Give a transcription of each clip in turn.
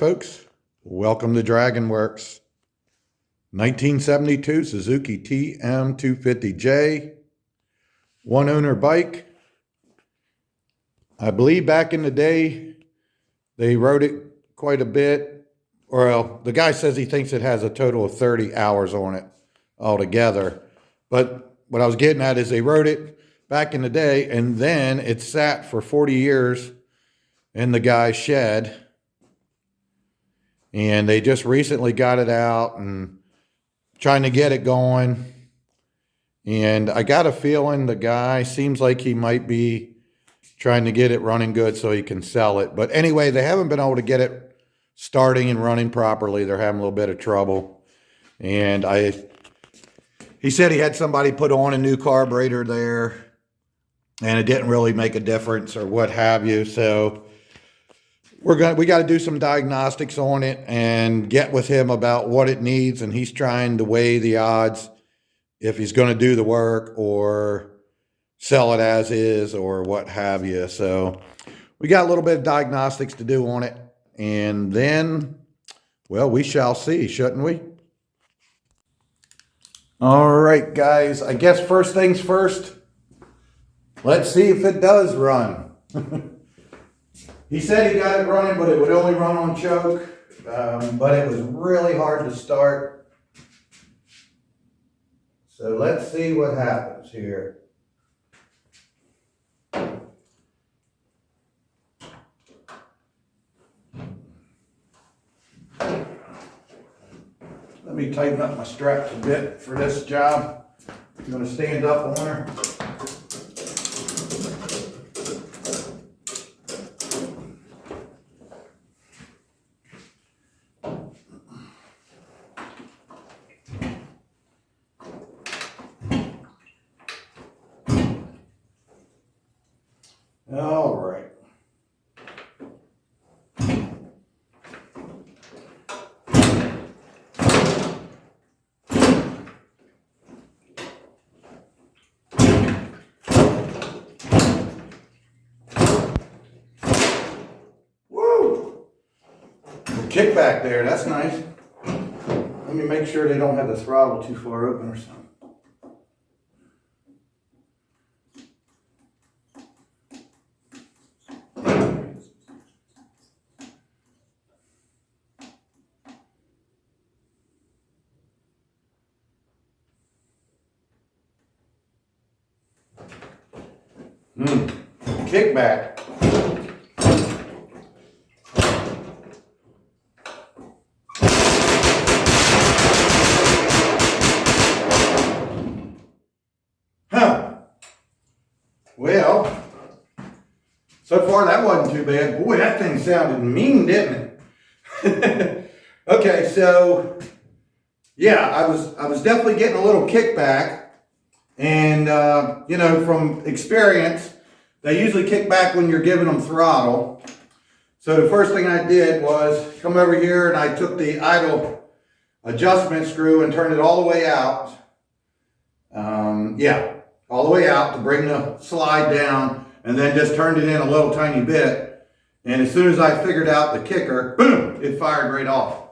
folks. Welcome to DragonWorks. 1972 Suzuki TM250J. One owner bike. I believe back in the day, they rode it quite a bit. Well, the guy says he thinks it has a total of 30 hours on it altogether. But what I was getting at is they rode it back in the day, and then it sat for 40 years in the guy's shed. And they just recently got it out and trying to get it going. And I got a feeling the guy seems like he might be trying to get it running good so he can sell it. But anyway, they haven't been able to get it starting and running properly. They're having a little bit of trouble. And he said he had somebody put on a new carburetor there, and it didn't really make a difference or what have you. So we got to do some diagnostics on it and get with him about what it needs. And he's trying to weigh the odds if he's going to do the work or sell it as is or what have you. So we got a little bit of diagnostics to do on it. And then, well, we shall see, shouldn't we? All right, guys, I guess first things first, let's see if it does run. He said he got it running, but it would only run on choke. But it was really hard to start. So let's see what happens here. Let me tighten up my straps a bit for this job. I'm going to stand up on her. All right. Woo! Kickback there, that's nice. Let me make sure they don't have the throttle too far open or something. Kickback. Huh. Well, so far that wasn't too bad. Boy, that thing sounded mean, didn't it? Okay, so yeah, I was definitely getting a little kickback, and you know, from experience, they usually kick back when you're giving them throttle. So the first thing I did was come over here and I took the idle adjustment screw and turned it all the way out. Yeah, all the way out to bring the slide down, and then just turned it in a little tiny bit. And as soon as I figured out the kicker, boom, it fired right off.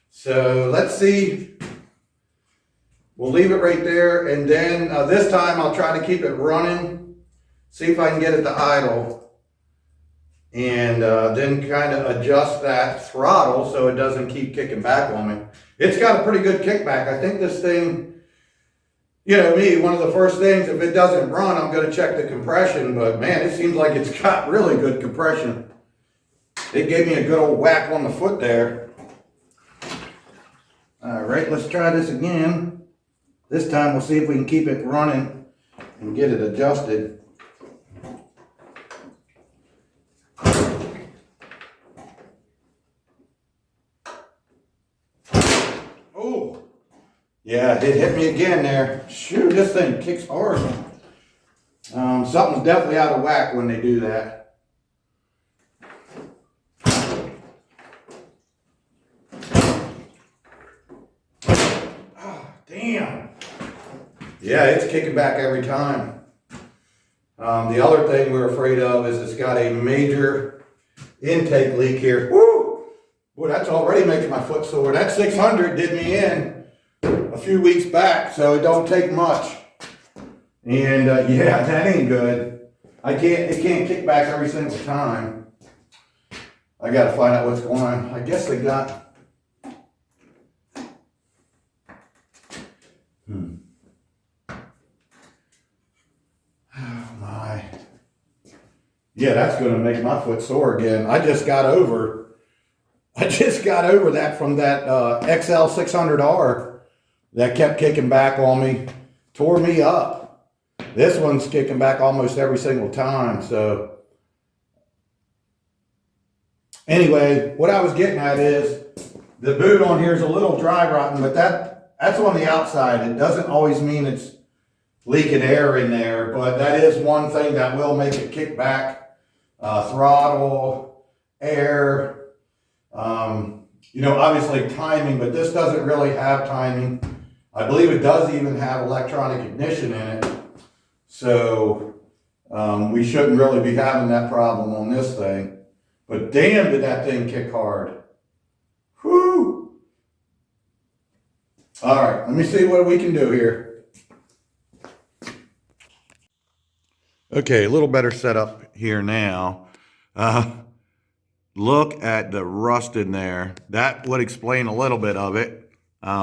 So let's see. We'll leave it right there. And then this time I'll try to keep it running. See if I can get it to idle, and then kind of adjust that throttle so it doesn't keep kicking back on me. It's got a pretty good kickback. I think this thing, you know me, one of the first things, if it doesn't run, I'm going to check the compression, but man, it seems like it's got really good compression. It gave me a good old whack on the foot there. All right, let's try this again. This time we'll see if we can keep it running and get it adjusted. Oh, yeah, it hit me again there. Shoot, this thing kicks hard. Something's definitely out of whack when they do that. Oh, damn. Yeah, it's kicking back every time. The other thing we're afraid of is it's got a major intake leak here. Woo! Boy, that's already making my foot sore. That 600 did me in a few weeks back, so it don't take much. And yeah, that ain't good. It can't kick back every single time. I gotta find out what's going on. I guess they got, oh my. Yeah, that's gonna make my foot sore again. I just got over that from that XL 600R that kept kicking back on me, tore me up. This one's kicking back almost every single time. So anyway, what I was getting at is the boot on here is a little dry rotten, but that's on the outside. It doesn't always mean it's leaking air in there, but that is one thing that will make it kick back. Throttle, air, obviously timing, but this doesn't really have timing. I believe it does even have electronic ignition in it. So we shouldn't really be having that problem on this thing. But damn, did that thing kick hard. Whew. All right, let me see what we can do here. Okay, a little better setup here now. Look at the rust in there. That would explain a little bit of it.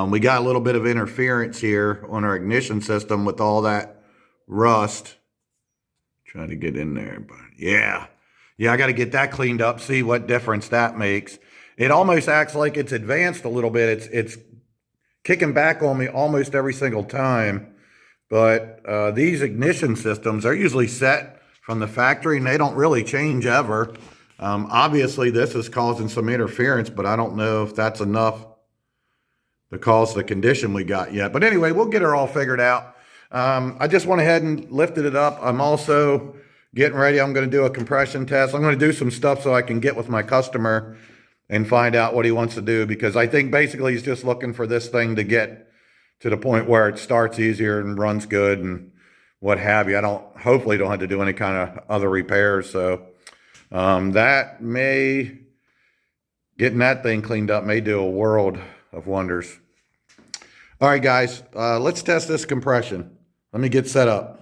We got a little bit of interference here on our ignition system with all that rust. Trying to get in there, but yeah, I got to get that cleaned up, see what difference that makes. It almost acts like it's advanced a little bit. It's kicking back on me almost every single time. But these ignition systems are usually set from the factory and they don't really change ever. Obviously this is causing some interference, but I don't know if that's enough to cause the condition we got yet. But anyway, we'll get her all figured out. I just went ahead and lifted it up. I'm also getting ready. I'm going to do a compression test. I'm going to do some stuff so I can get with my customer and find out what he wants to do, because I think basically he's just looking for this thing to get to the point where it starts easier and runs good and what have you. Hopefully don't have to do any kind of other repairs. So getting that thing cleaned up may do a world of wonders. All right, guys, let's test this compression. Let me get set up.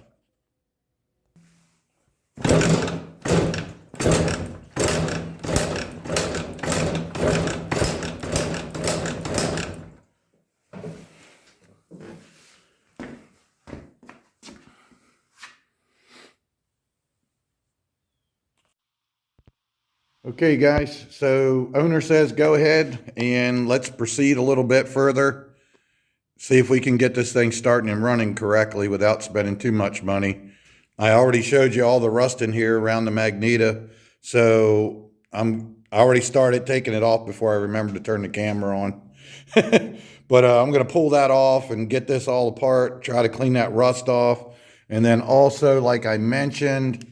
Okay, guys, so owner says go ahead and let's proceed a little bit further. See if we can get this thing starting and running correctly without spending too much money. I already showed you all the rust in here around the magneto, so I already started taking it off before I remembered to turn the camera on. But I'm going to pull that off and get this all apart, try to clean that rust off. And then also, like I mentioned,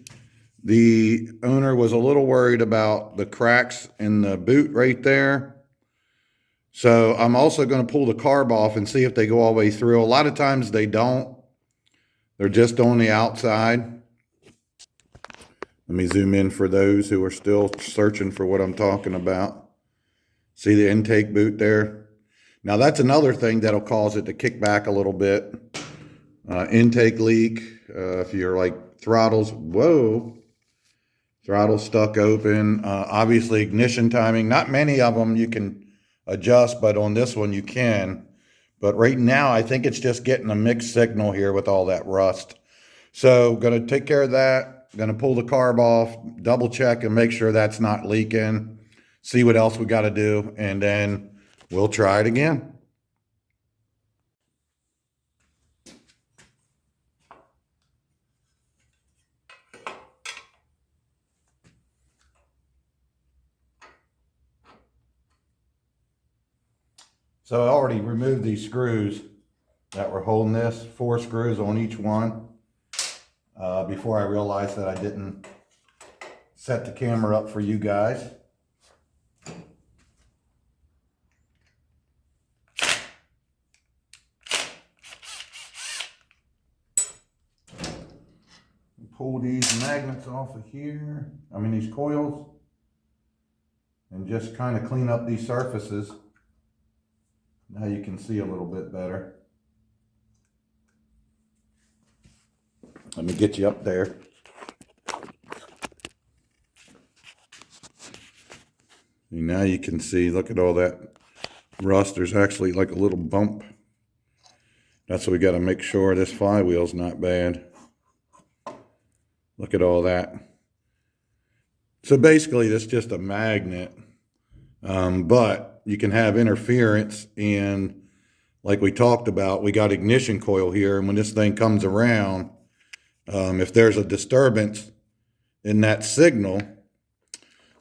the owner was a little worried about the cracks in the boot right there. So I'm also going to pull the carb off and see if they go all the way through. A lot of times they don't. They're just on the outside. Let me zoom in for those who are still searching for what I'm talking about. See the intake boot there? Now that's another thing that'll cause it to kick back a little bit. Intake leak, if you're like throttles stuck open. Obviously ignition timing, not many of them you can adjust, but on this one you can. But right now I think it's just getting a mixed signal here with all that rust. So going to take care of that. Going to pull the carb off, double check and make sure that's not leaking. See what else we got to do, and then we'll try it again. So I already removed these screws that were holding this, 4 screws on each one, before I realized that I didn't set the camera up for you guys. Pull these magnets off of here, these coils, and just kind of clean up these surfaces. Now you can see a little bit better. Let me get you up there. And now you can see, look at all that rust. There's actually like a little bump. That's what we got to make sure this flywheel's not bad. Look at all that. So basically, this is just a magnet, but you can have interference, and like we talked about, we got ignition coil here, and when this thing comes around, if there's a disturbance in that signal,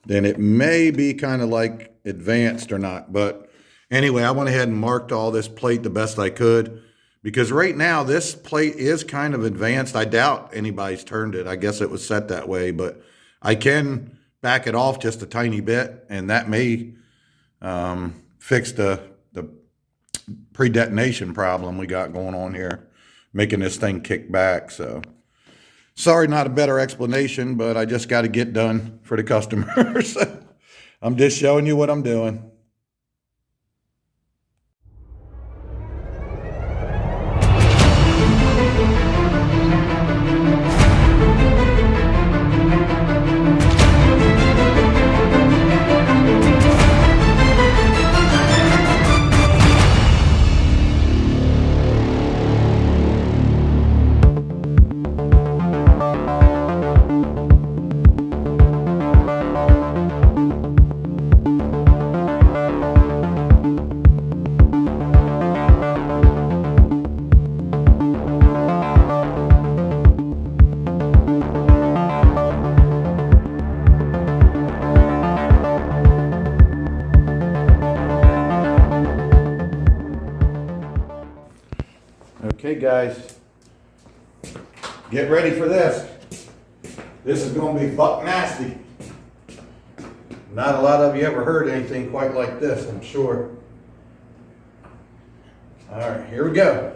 then it may be kind of like advanced or not. But anyway, I went ahead and marked all this plate the best I could, because right now this plate is kind of advanced. I doubt anybody's turned it. I guess it was set that way, but I can back it off just a tiny bit, and that may fix the pre-detonation problem we got going on here, making this thing kick back. So sorry, not a better explanation, but I just got to get done for the customers. I'm just showing you what I'm doing. Okay guys, get ready for this. This is going to be buck nasty. Not a lot of you ever heard anything quite like this, I'm sure. All right, here we go.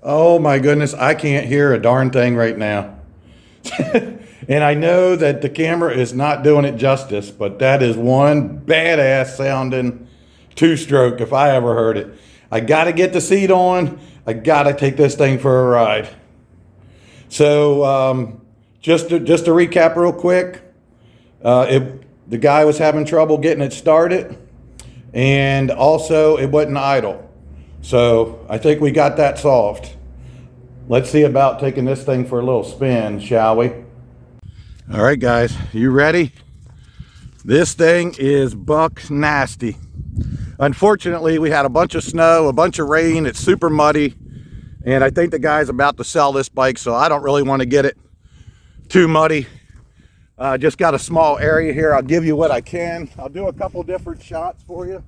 Oh my goodness, I can't hear a darn thing right now. And I know that the camera is not doing it justice, but that is one badass sounding two-stroke if I ever heard it. I got to get the seat on. I got to take this thing for a ride. So just to recap real quick, the guy was having trouble getting it started, and also it wasn't idle. So I think we got that solved. Let's see about taking this thing for a little spin, shall we? All right, guys, you ready? This thing is buck nasty. Unfortunately, we had a bunch of snow, a bunch of rain. It's super muddy. And I think the guy's about to sell this bike, so I don't really want to get it too muddy. Just got a small area here. I'll give you what I can. I'll do a couple different shots for you.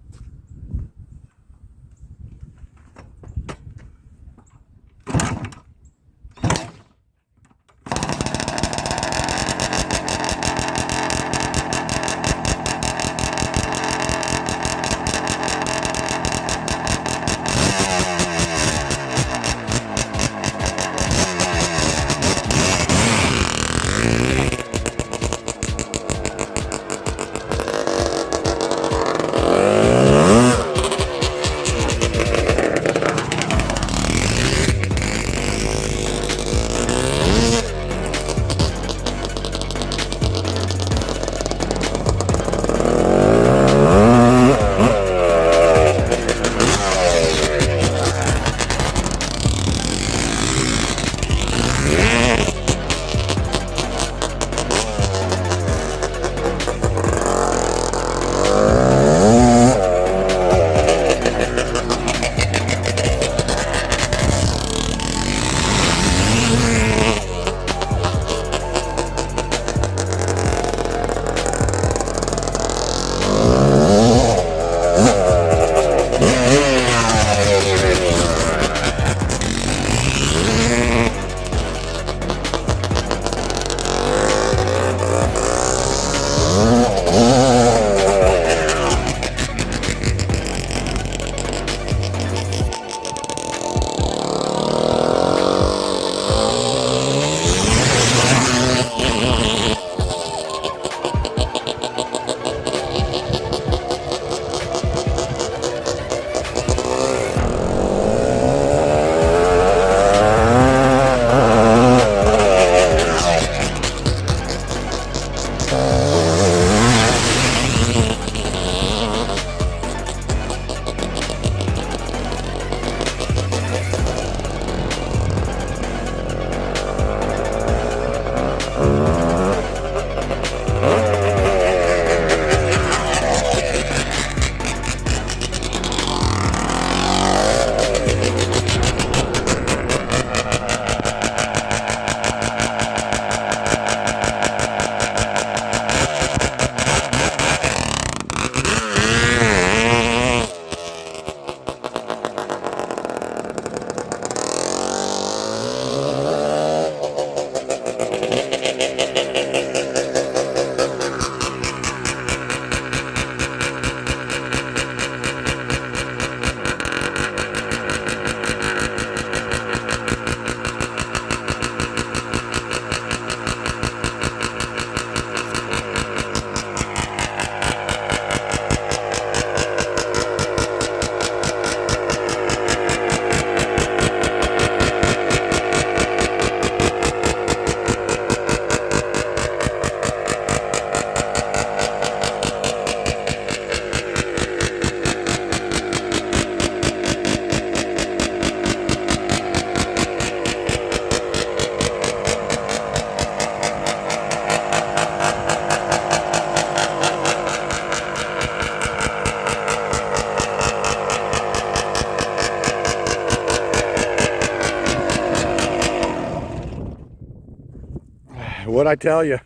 What'd I tell you?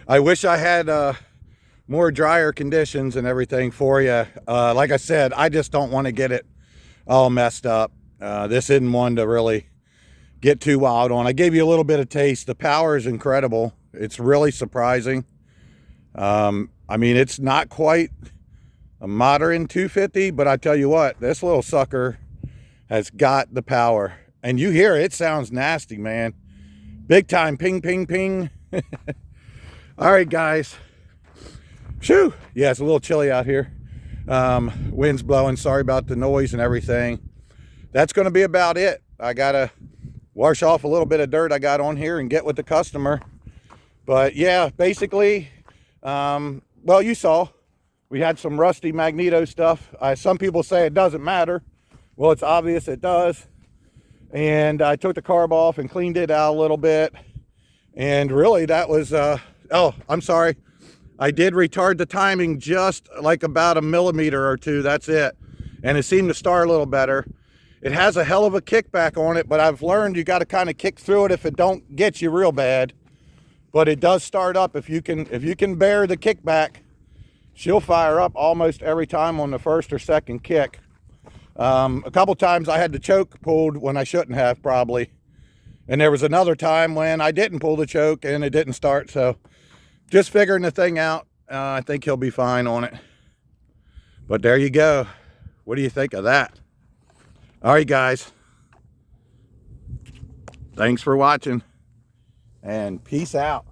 I wish I had more drier conditions and everything for you. Like I said, I just don't want to get it all messed up. This isn't one to really get too wild on. I gave you a little bit of taste. The power is incredible. It's really surprising. I mean, it's not quite a modern 250, but I tell you what, this little sucker has got the power. And you hear it, it sounds nasty, man. Big time ping, ping, ping. All right, guys. Shoo. Yeah, it's a little chilly out here. Wind's blowing. Sorry about the noise and everything. That's going to be about it. I got to wash off a little bit of dirt I got on here and get with the customer. But yeah, basically, well, you saw we had some rusty magneto stuff. Some people say it doesn't matter. Well, it's obvious it does. And I took the carb off and cleaned it out a little bit. And really that was, oh, I'm sorry. I did retard the timing just like about a millimeter or two, that's it. And it seemed to start a little better. It has a hell of a kickback on it, but I've learned you got to kind of kick through it if it don't get you real bad. But it does start up if you can bear the kickback. She'll fire up almost every time on the first or second kick. A couple times I had the choke pulled when I shouldn't have, probably. And there was another time when I didn't pull the choke and it didn't start. So just figuring the thing out. I think he'll be fine on it. But there you go. What do you think of that? All right, guys. Thanks for watching. And peace out.